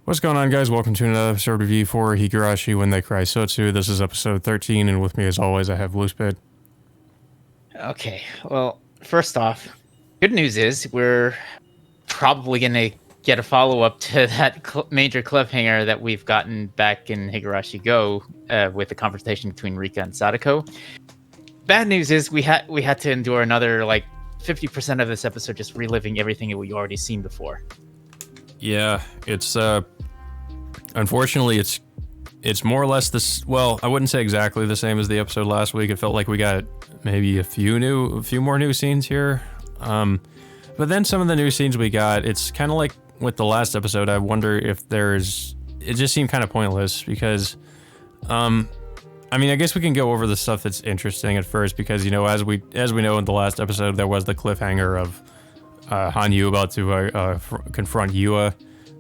What's going on, guys? Welcome to another episode review for Higurashi When They Cry Sotsu. This is episode 13, and with me, as always, I have Loosebit. Okay, well, first off, good news is we're probably going to get a follow-up to that major cliffhanger that we've gotten back in Higurashi Go with the conversation between Rika and Sadako. Bad news is we had to endure another, 50% of this episode just reliving everything that we already seen before. Yeah, it's unfortunately it's more or less this. Well, I wouldn't say exactly the same as the episode last week. It felt like we got maybe a few more new scenes here. But then some of the new scenes we got, it's kind of like with the last episode. I wonder if it just seemed kind of pointless because, I mean, I guess we can go over the stuff that's interesting at first because, as we know in the last episode, there was the cliffhanger of Hanyu about to confront Yua.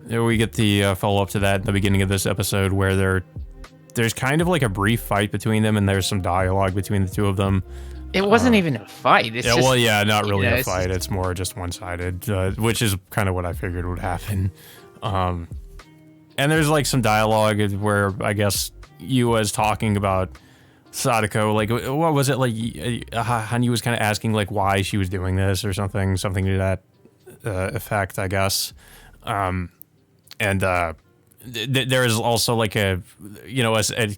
We get the follow-up to that at the beginning of this episode where there's kind of like a brief fight between them and there's some dialogue between the two of them. It wasn't even a fight. It's not really a fight. It's more just one-sided, which is kind of what I figured would happen. And there's like some dialogue where I guess Yua is talking about Sadako, like, what was it, like, Hanyu was kind of asking, like, why she was doing this or something to that effect, I guess. There is also, like, a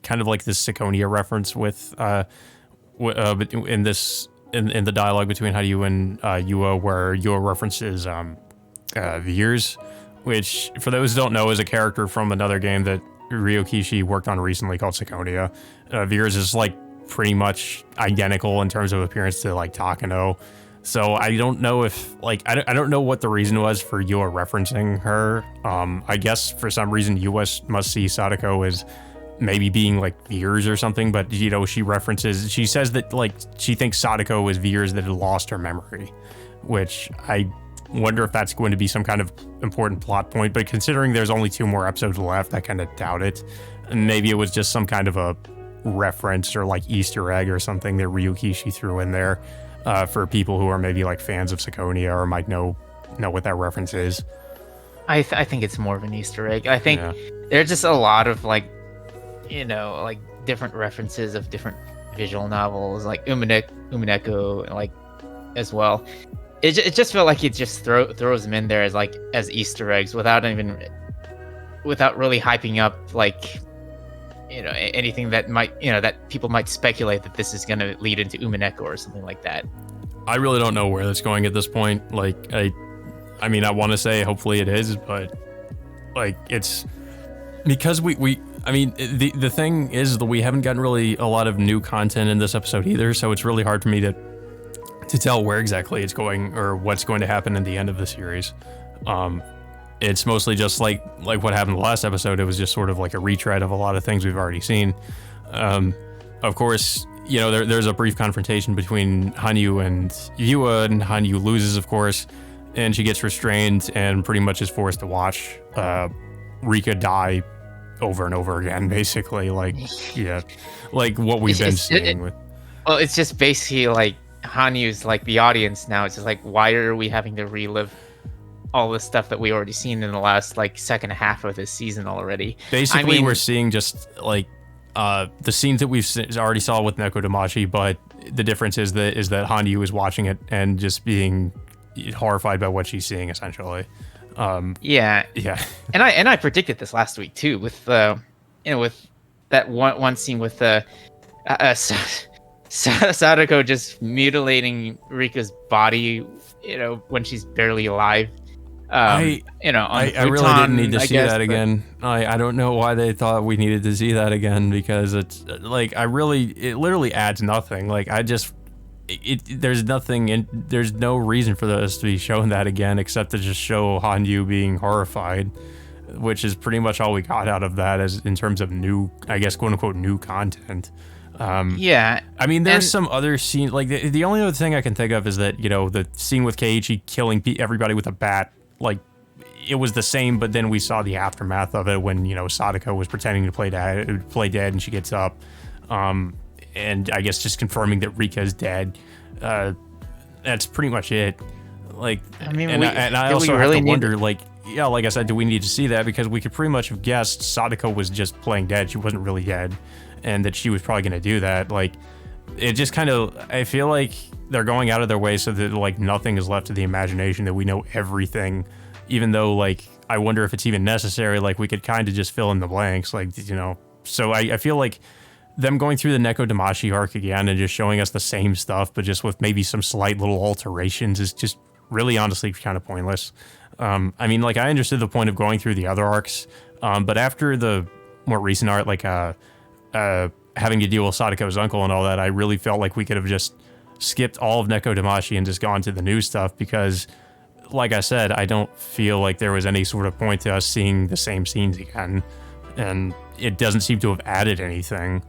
kind of like this Siconia reference with, in the dialogue between Hanyu and Yua, where Yua references Veers, which, for those who don't know, is a character from another game that Ryokishi worked on recently called Siconia. Veers is like pretty much identical in terms of appearance to like Takano. So I don't know if I don't know what the reason was for Yua referencing her. I guess for some reason Yua must see Sadako as maybe being like Veers or something, but she says that like she thinks Sadako is Veers that had lost her memory, which I wonder if that's going to be some kind of important plot point, but considering there's only 2 more episodes left, I kind of doubt it. And maybe it was just some kind of a reference or like Easter egg or something that Ryukishi threw in there for people who are maybe like fans of Siconia or might know what that reference is. I think it's more of an Easter egg. I think there's just a lot of different references of different visual novels, like Umineko, like as well. It just felt like it just throws them in there as Easter eggs without really hyping up anything that might that people might speculate that this is going to lead into Umineko or something like that. I really don't know where that's going at this point. I mean, I want to say hopefully it is, but like it's because the thing is that we haven't gotten really a lot of new content in this episode either, so it's really hard for me to tell where exactly it's going or what's going to happen in the end of the series. It's mostly just like what happened in the last episode. It was just sort of like a retread of a lot of things we've already seen. Of course, there's a brief confrontation between Hanyu and Yua, and Hanyu loses, of course, and she gets restrained and pretty much is forced to watch Rika die over and over again, basically. Like what we've been seeing with. Well, it's just basically like Hanyu's like the audience now. It's just like, why are we having to relive all this stuff that we already seen in the last second half of this season already? Basically, we're seeing just like the scenes that we've already saw with Neko Damashi, but the difference is that Hanyu is watching it and just being horrified by what she's seeing, essentially. Yeah. And I predicted this last week too, with with that one scene with Sadako just mutilating Rika's body, when she's barely alive. I really didn't need to see that again. I don't know why they thought we needed to see that again, because it's like it literally adds nothing. There's nothing there's no reason for us to be shown that again except to just show Hanyu being horrified, which is pretty much all we got out of that as in terms of new, I guess, quote unquote, new content. I mean, there's some other scene, like the only other thing I can think of is that, the scene with Keiichi killing everybody with a bat, like it was the same, but then we saw the aftermath of it when, Sadako was pretending to play dead and she gets up. And I guess just confirming that Rika is dead. That's pretty much it. I also have to wonder, yeah, like I said, do we need to see that? Because we could pretty much have guessed Sadako was just playing dead. She wasn't really dead, and that she was probably going to do that. Like, it just kind of, I feel like they're going out of their way so that like nothing is left to the imagination, that we know everything, even though like I wonder if it's even necessary. Like, we could kind of just fill in the blanks, like, you know. So I feel like them going through the Neko Damashi arc again and just showing us the same stuff, but just with maybe some slight little alterations, is just really honestly kind of pointless. I mean, like, I understood the point of going through the other arcs, but after the more recent art, like having to deal with Sadako's uncle and all that, I really felt like we could have just skipped all of Neko Damashi and just gone to the new stuff, because, like I said, I don't feel like there was any sort of point to us seeing the same scenes again, and it doesn't seem to have added anything.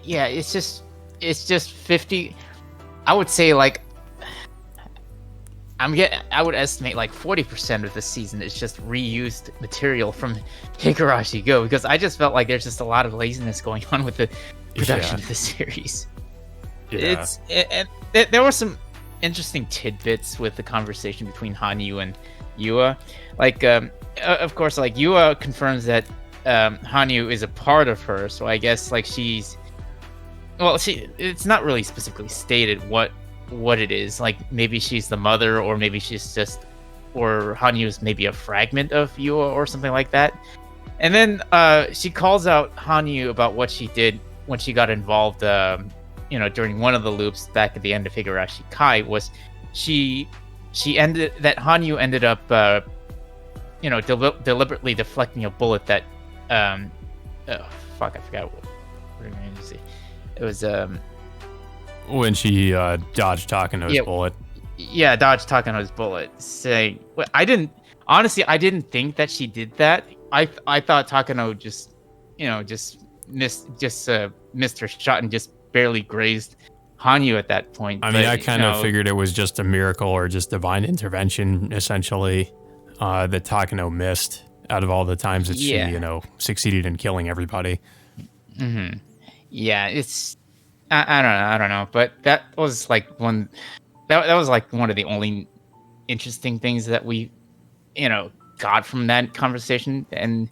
Yeah, it's just 50. I would say like I would estimate like 40% of the season is just reused material from Higurashi Go, because I just felt like there's just a lot of laziness going on with the production of the series. Yeah. There were some interesting tidbits with the conversation between Hanyu and Yua. Like, of course, like Yua confirms that Hanyu is a part of her, so I guess like it's not really specifically stated what it is. Like, maybe she's the mother, or maybe she's just, or Hanyu is maybe a fragment of Yua or something like that. And then she calls out Hanyu about what she did when she got involved, during one of the loops back at the end of Higurashi Kai. Was Hanyu ended up deliberately deflecting a bullet that I forgot what to see. It was When she dodged Takano's bullet. Yeah, dodged Takano's bullet. Saying, I didn't think that she did that. I thought Takano just missed her shot and just barely grazed Hanyu at that point. I mean, I kind of figured it was just a miracle or just divine intervention, essentially, that Takano missed out of all the times that she, succeeded in killing everybody. Mm-hmm. Yeah, it's I don't know, but that was like one of the only interesting things that we got from that conversation. And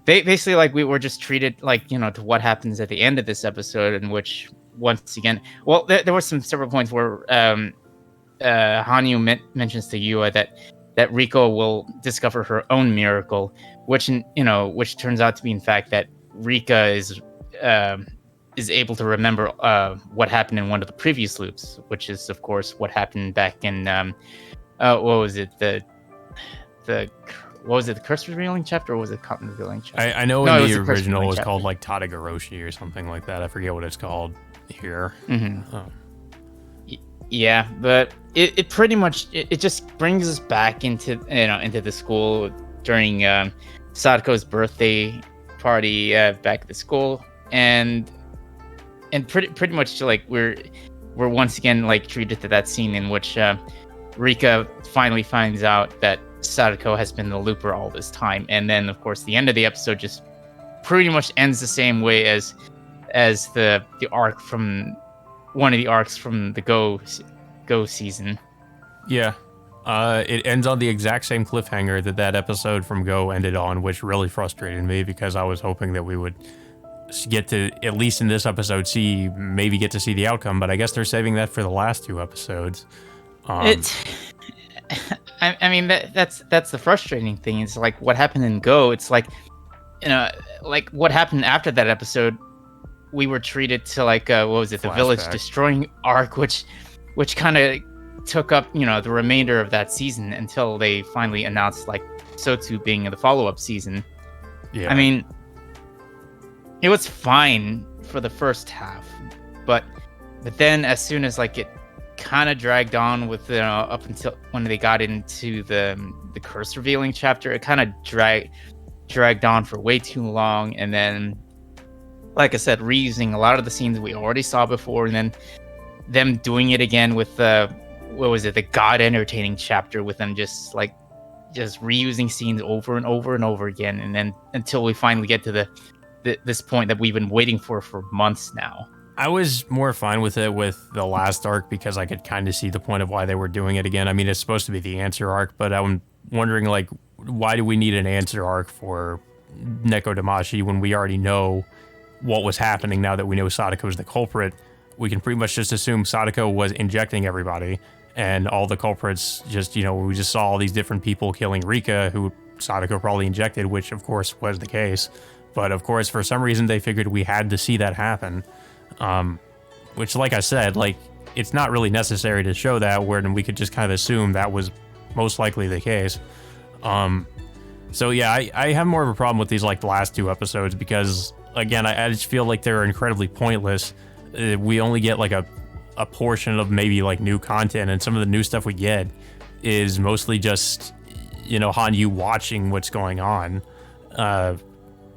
they basically, like, we were just treated like, to what happens at the end of this episode, in which, once again, well, there were several points where Hanyu mentions to Yua that Riko will discover her own miracle, which turns out to be, in fact, that Rika is able to remember what happened in one of the previous loops, which is, of course, what happened back in what was it, the curse revealing chapter, or was it cotton revealing chapter? I know in the original it was called like Tadagoroshi or something like that. I forget what it's called here. Mm-hmm. Oh. Yeah, but it pretty much it just brings us back into the school during Sadako's birthday party back at the school, and pretty much like we're once again like treated to that scene in which Rika finally finds out that Sadako has been the looper all this time. And then, of course, the end of the episode just pretty much ends the same way as the arc from one of the arcs from the Go season. Yeah. It ends on the exact same cliffhanger that episode from Go ended on, which really frustrated me, because I was hoping that we would get to, at least in this episode, get to see the outcome, but I guess they're saving that for the last two episodes. I mean, that's the frustrating thing. It's like what happened in Go. It's like, like what happened after that episode. We were treated to like what was it, the village destroying arc, which kind of took up the remainder of that season until they finally announced like Sotsu being the follow-up season. Yeah. I mean, it was fine for the first half, but then as soon as like it kind of dragged on with up until when they got into the curse revealing chapter, it kind of dragged on for way too long. And then, like I said, reusing a lot of the scenes we already saw before, and then them doing it again with the God entertaining chapter, with them just reusing scenes over and over and over again, and then until we finally get to this point that we've been waiting for months now. I was more fine with it with the last arc because I could kind of see the point of why they were doing it again. I mean, it's supposed to be the answer arc, but I'm wondering, like, why do we need an answer arc for Neko Damashi when we already know what was happening now that we know Sadako's the culprit? We can pretty much just assume Sadako was injecting everybody, and all the culprits just, we just saw all these different people killing Rika, who Sadako probably injected, which of course was the case. But of course, for some reason, they figured we had to see that happen. Which, like I said, like, it's not really necessary to show that, where we could just kind of assume that was most likely the case. So yeah, I have more of a problem with these, like, the last 2 episodes because, again, I just feel like they're incredibly pointless. We only get like a portion of maybe like new content, and some of the new stuff we get is mostly just, Hanyu watching what's going on.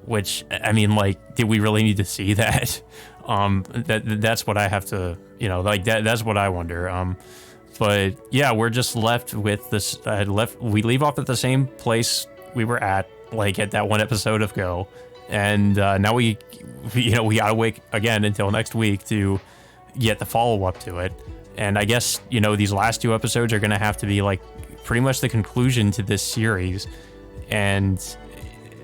Which, I mean, like, did we really need to see that? That's what I have to, that's what I wonder. But yeah, we're just left with this, we leave off at the same place we were at, like, at that one episode of Go. And now we gotta wait again until next week to get the follow-up to it. And I guess, these last 2 episodes are gonna have to be, like, pretty much the conclusion to this series. And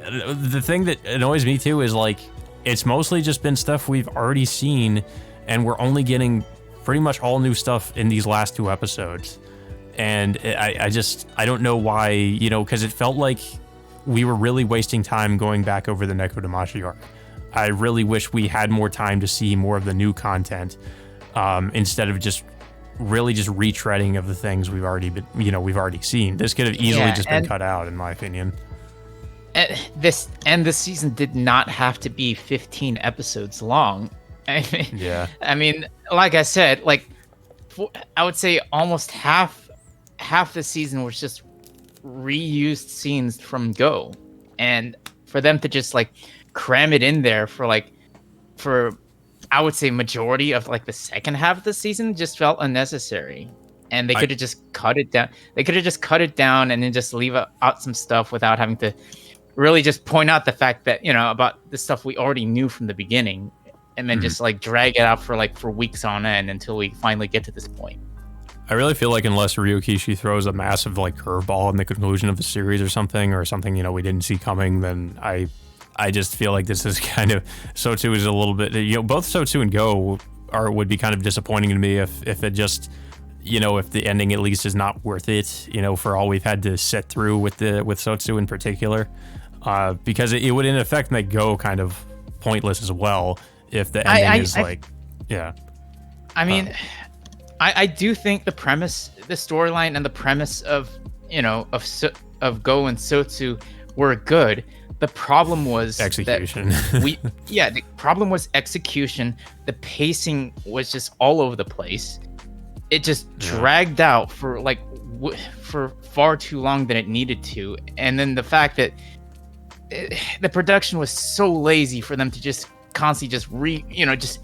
the thing that annoys me too is, like, it's mostly just been stuff we've already seen, and we're only getting pretty much all new stuff in these last 2 episodes. And I don't know why, because it felt like we were really wasting time going back over the Neko Damashi arc. I really wish we had more time to see more of the new content, instead of just retreading of the things we've already seen. This could have easily been cut out, in my opinion. This season did not have to be 15 episodes long. I mean, like I said, like, I would say almost half the season was just reused scenes from Go, and for them to just, like, cram it in there for I would say majority of, like, the second half of the season just felt unnecessary. And they could have just cut it down. They could have just cut it down and then just leave out some stuff without having to really just point out the fact that, about the stuff we already knew from the beginning, and then just, like, drag it out for weeks on end until we finally get to this point. I really feel like unless Ryokishi throws a massive, like, curveball in the conclusion of the series or something we didn't see coming, then I just feel like this is kind of, Sotsu is a little bit, both Sotsu and Go would be kind of disappointing to me if it just, if the ending at least is not worth it, for all we've had to sit through with Sotsu in particular. Because it would in effect make Go kind of pointless as well if the ending is like, yeah. I mean, I do think the premise, the storyline, and the premise of of Go and Sotsu were good. The problem was execution. The problem was execution. The pacing was just all over the place. It just dragged out for for far too long than it needed to, and then the fact that the production was so lazy for them to just constantly just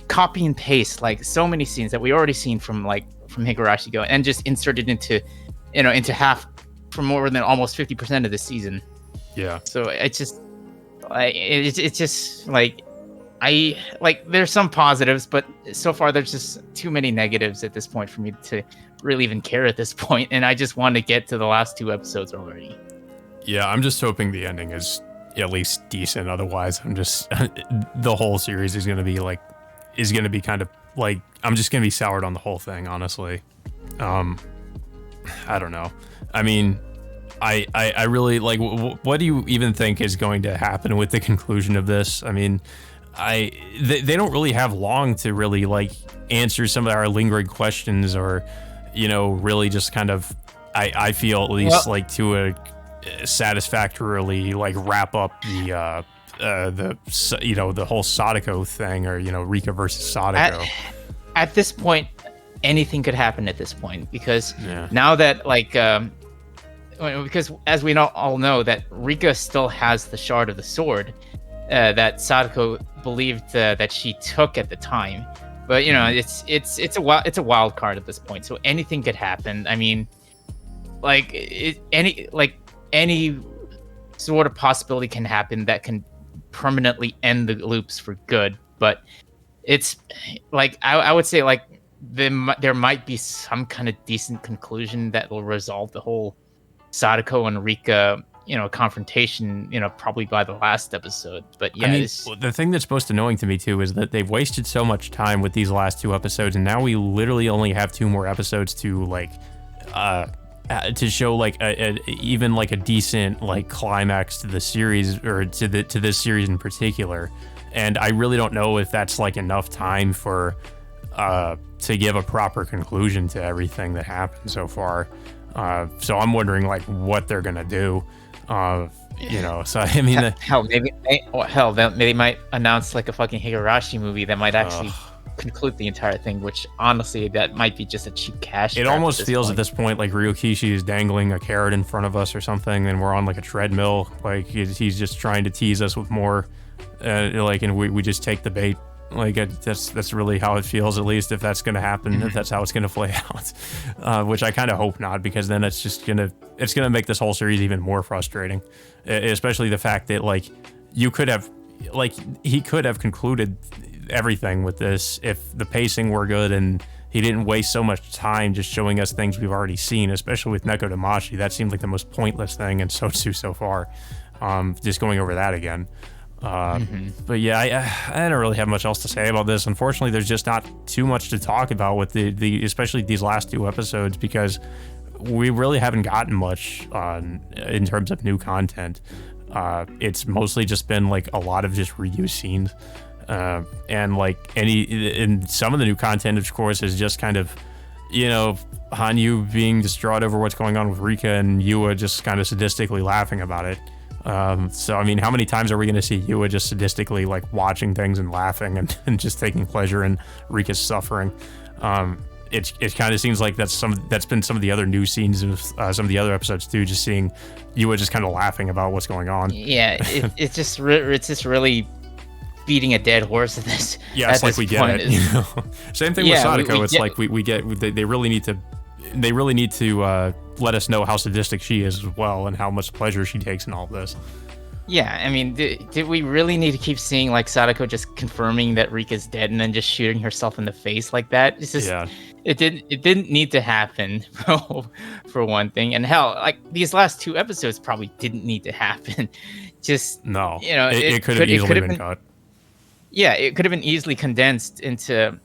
copy and paste, like, so many scenes that we already seen from Higurashi Go, and just inserted into half for more than almost 50% of the season. Yeah. So it's just there's some positives, but so far there's just too many negatives at this point for me to really even care at this point, and I just want to get to the last 2 episodes already. Yeah, I'm just hoping the ending is at least decent. Otherwise, I'm just the whole series is gonna be kind of like, I'm just gonna be soured on the whole thing, honestly. I don't know. I mean, I really like. What do you even think is going to happen with the conclusion of this? I mean, they don't really have long to really, like, answer some of our lingering questions, or really just kind of, I feel at least, like, to a satisfactorily, like, wrap up the whole Sadako thing, or Rika versus Sadako. At this point, anything could happen at this point, because now that, like, because as we all know, that Rika still has the shard of the sword that Sadako believed that she took at the time, but it's a wild card at this point, so anything could happen. I mean, any sort of possibility can happen that can permanently end the loops for good, but it's like I would say like there might be some kind of decent conclusion that will resolve the whole Sadako and Rika, confrontation, probably by the last episode. But I yeah, mean, the thing that's most annoying to me too is that they've wasted so much time with these last 2 episodes, and now we literally only have 2 more episodes to to show like even like a decent like climax to the series, or to this series in particular. And I really don't know if that's like enough time for to give a proper conclusion to everything that happened so far. So I'm wondering like what they're gonna do. So I mean, they might announce like a fucking Higurashi movie that might actually conclude the entire thing. Which honestly, that might be just a cheap cash. It almost feels at this point like Ryokishi is dangling a carrot in front of us or something, and we're on like a treadmill. Like he's just trying to tease us with more, and we just take the bait. Like that's really how it feels, at least if that's going to happen, if that's how it's going to play out, which I kind of hope not, because then it's gonna make this whole series even more frustrating, especially the fact that like he could have concluded everything with this if the pacing were good and he didn't waste so much time just showing us things we've already seen, especially with Neko Damashi. That seemed like the most pointless thing in Sotsu so far, just going over that again. But yeah, I don't really have much else to say about this. Unfortunately, there's just not too much to talk about with the especially these last 2 episodes, because we really haven't gotten much in terms of new content. It's mostly just been like a lot of just reuse scenes, and some of the new content, of course, is just kind of, Hanyu being distraught over what's going on with Rika and Yua just kind of sadistically laughing about it. So I mean, how many times are we going to see Yua just sadistically like watching things and laughing and just taking pleasure in Rika's suffering? It kind of seems like that's been some of the other new scenes of some of the other episodes too. Just seeing Yua just kind of laughing about what's going on. Yeah, it's just really beating a dead horse at this. Yeah, it's like we get it. Same thing with Sadako. It's like we get they really need to let us know how sadistic she is as well, and how much pleasure she takes in all this. Yeah, I mean, did we really need to keep seeing like Sadako just confirming that Rika's dead and then just shooting herself in the face like that? It's just, it didn't need to happen, for one thing. And hell, like these last 2 episodes probably didn't need to happen. Just no, it could have easily been cut. Yeah, it could have been easily condensed into,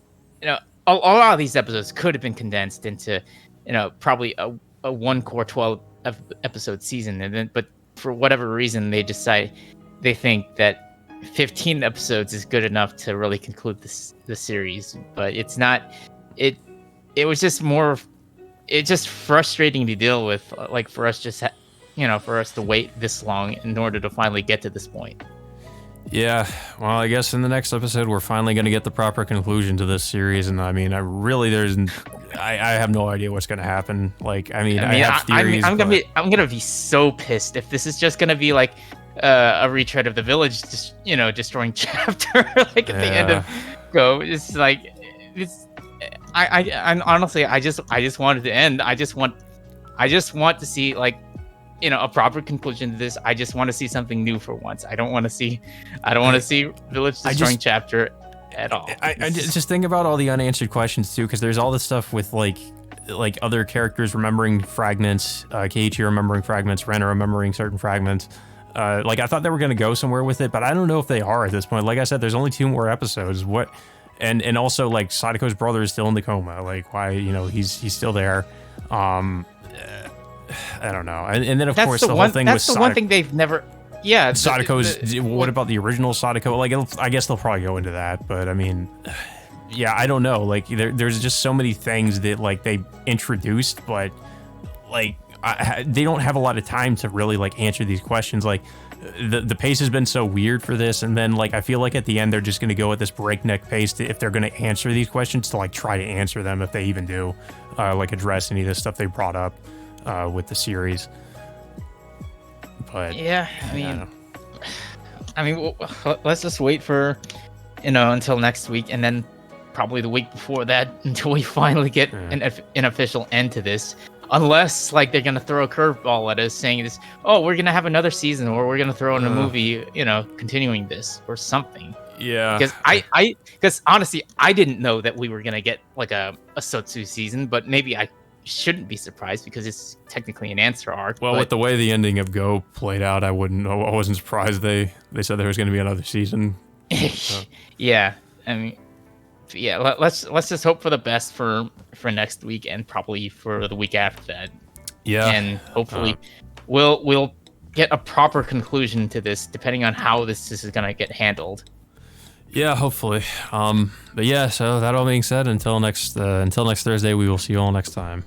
a lot of these episodes could have been condensed into, probably a 1 core 12 episode season, and then but for whatever reason they think that 15 episodes is good enough to really conclude the series. But it's not. It was just it's just frustrating to deal with, like for us for us to wait this long in order to finally get to this point. Yeah, well, I guess in the next episode we're finally going to get the proper conclusion to this series, and I mean, I have no idea what's going to happen. Like, I have theories. I'm gonna be so pissed if this is just gonna be like a retread of the village, just destroying chapter like at the end of Go. It's like it's. I honestly, I just want it to end. I just want to see like, a proper conclusion to this. I just want to see something new for once. I don't want to see village destroying chapter at all. I just think about all the unanswered questions too, because there's all this stuff with like other characters remembering fragments, Keiichi remembering fragments, Ren remembering certain fragments. Like I thought they were going to go somewhere with it, but I don't know if they are at this point. Like I said, there's only 2 more episodes. What? And also like Sadako's brother is still in the coma. Like why? He's still there. I don't know. And then of course the whole thing with That's the one thing they've never. Yeah. Sadako's. What about the original Sadako? Like I guess they'll probably go into that, but I mean, yeah, I don't know. Like there's just so many things that like they introduced, but like they don't have a lot of time to really like answer these questions. Like the pace has been so weird for this, and then like I feel like at the end they're just going to go at this breakneck pace if they're going to answer these questions, to like try to answer them, if they even do, like address any of this stuff they brought up with the series. But yeah, I mean, let's just wait for until next week, and then probably the week before that, until we finally get an official end to this. Unless like they're gonna throw a curveball at us, saying we're gonna have another season, or we're gonna throw in a movie, continuing this or something. Yeah. Because honestly, I didn't know that we were gonna get like a Sotsu season, but maybe I shouldn't be surprised because it's technically an answer arc. Well, with the way the ending of Go played out, I wasn't surprised they said there was going to be another season. Yeah, I mean, yeah. Let's just hope for the best for next week and probably for the week after that. Yeah, And hopefully, we'll get a proper conclusion to this, depending on how this is gonna get handled. Yeah, hopefully. But yeah, so that all being said, until next Thursday, we will see you all next time.